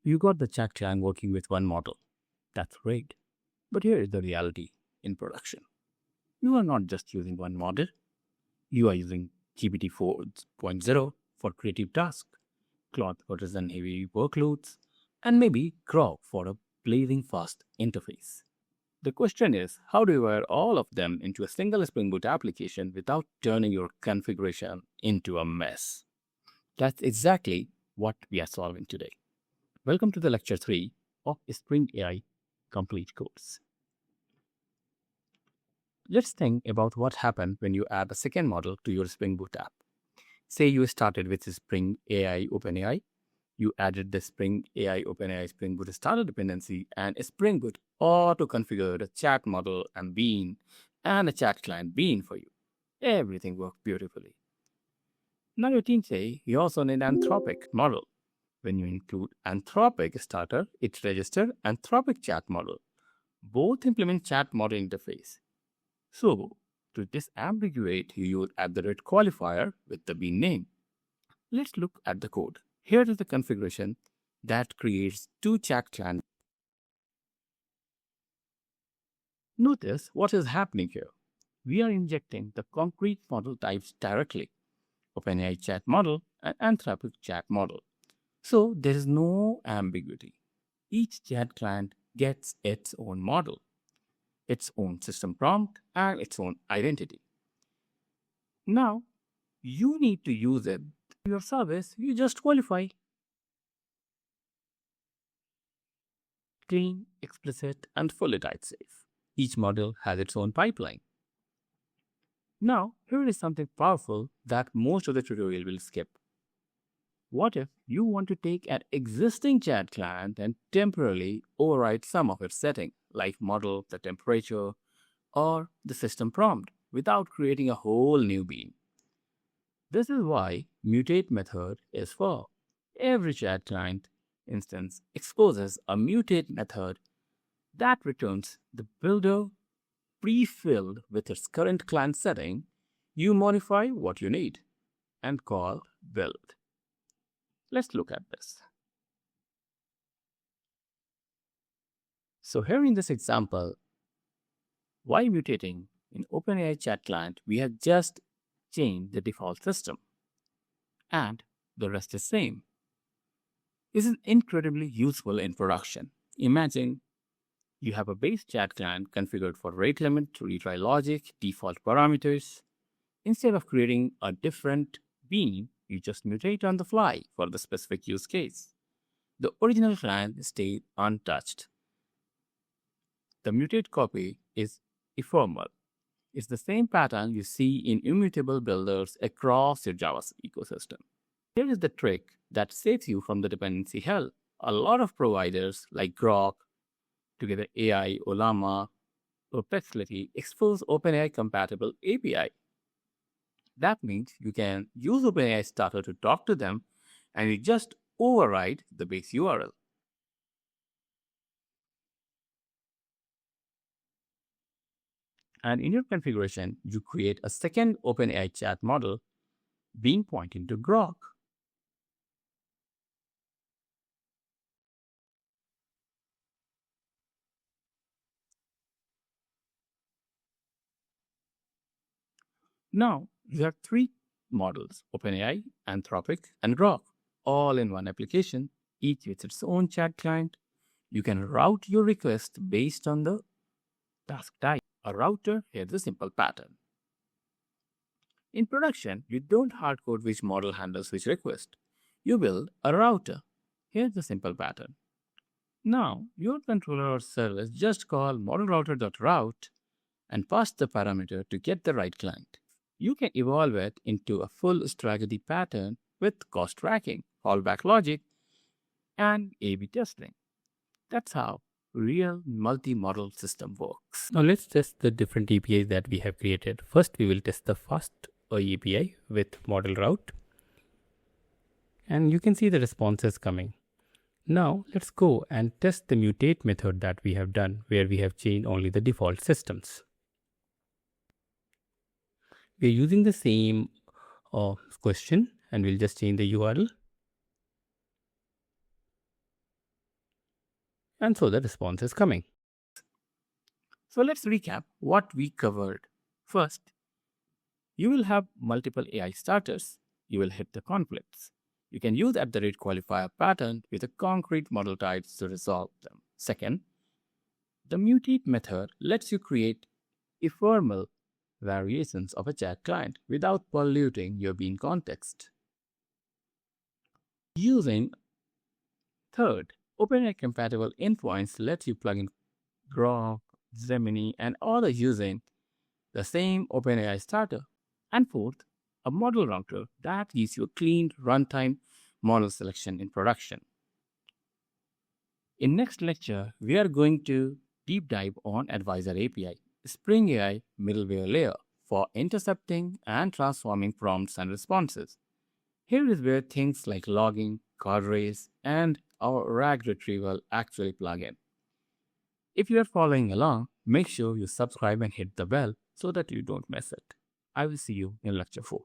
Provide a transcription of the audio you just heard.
You got the chat client working with one model. That's great. But here is the reality in production. You are not just using one model, you are using GPT 4.0 for creative tasks, Claude for design heavy workloads, and maybe Grok for a blazing fast interface. The question is, how do you wire all of them into a single Spring Boot application without turning your configuration into a mess? That's exactly what we are solving today. Welcome to the lecture 3 of Spring AI Complete course. Let's think about what happened when you add a second model to your Spring Boot app. Say you started with Spring AI OpenAI, you added the Spring AI OpenAI Spring Boot starter dependency, and Spring Boot auto-configured a chat model and bean and a chat client bean for you. Everything worked beautifully. Now your team say you also need Anthropic model. When you include Anthropic starter, it registers Anthropic chat model. Both implement chat model interface. So, to disambiguate, you use @qualifier with the bean name. Let's look at the code. Here is the configuration that creates two chat clients. Notice what is happening here. We are injecting the concrete model types directly, OpenAI chat model and Anthropic chat model. So there is no ambiguity. Each chat client gets its own model, its own system prompt, and its own identity. Now, you need to use it. Your service, you just qualify. Clean, explicit, and fully type safe. Each model has its own pipeline. Now, here is something powerful that most of the tutorial will skip. What if you want to take an existing chat client and temporarily override some of its settings, like model, the temperature, or the system prompt, without creating a whole new bean? This is why mutate method is for. Every chat client instance exposes a mutate method that returns the builder pre-filled with its current client setting. You modify what you need and call build. Let's look at this. So here in this example, while mutating in OpenAI chat client, we have just changed the default system and the rest is same. This is incredibly useful in production. Imagine you have a base chat client configured for rate limit, retry logic, default parameters. Instead of creating a different bean, you just mutate on the fly for the specific use case. The original client stayed untouched. The mutate copy is ephemeral. It's the same pattern you see in immutable builders across your Java ecosystem. Here is the trick that saves you from the dependency hell. A lot of providers like Grok, Together AI, Olama, Perplexity expose OpenAI compatible API. That means you can use OpenAI Starter to talk to them and you just override the base URL. And in your configuration, you create a second OpenAI chat model being pointing to Grok. Now, you have three models, OpenAI, Anthropic, and Grok, all in one application, each with its own chat client. You can route your request based on the task type. A router, here's a simple pattern. In production, you don't hardcode which model handles which request. You build a router. Here's the simple pattern. Now, your controller or service just call modelrouter.route and pass the parameter to get the right client. You can evolve it into a full strategy pattern with cost tracking, fallback logic, and A/B testing. That's how real multi-model system works. Now let's test the different APIs that we have created. First, we will test the fast API with model route. And you can see the responses coming. Now let's go and test the mutate method that we have done, where we have changed only the default systems. We are using the same question and we'll just change the URL. and so the response is coming. So let's recap what we covered. First, you will have multiple AI starters. You will hit the conflicts. You can use at the rate qualifier pattern with a concrete model types to resolve them. Second, the mutate method lets you create ephemeral variations of a chat client without polluting your bean context. Using third, OpenAI compatible endpoints lets you plug in Grok, Gemini, and others using the same OpenAI starter. And fourth, a model router that gives you a clean runtime model selection in production. In next lecture, we are going to deep dive on Advisor API, Spring AI middleware layer for intercepting and transforming prompts and responses. Here is where things like logging, code race, and our RAG retrieval actually plug in. If you are following along, make sure you subscribe and hit the bell so that you don't miss it. I will see you in lecture 4.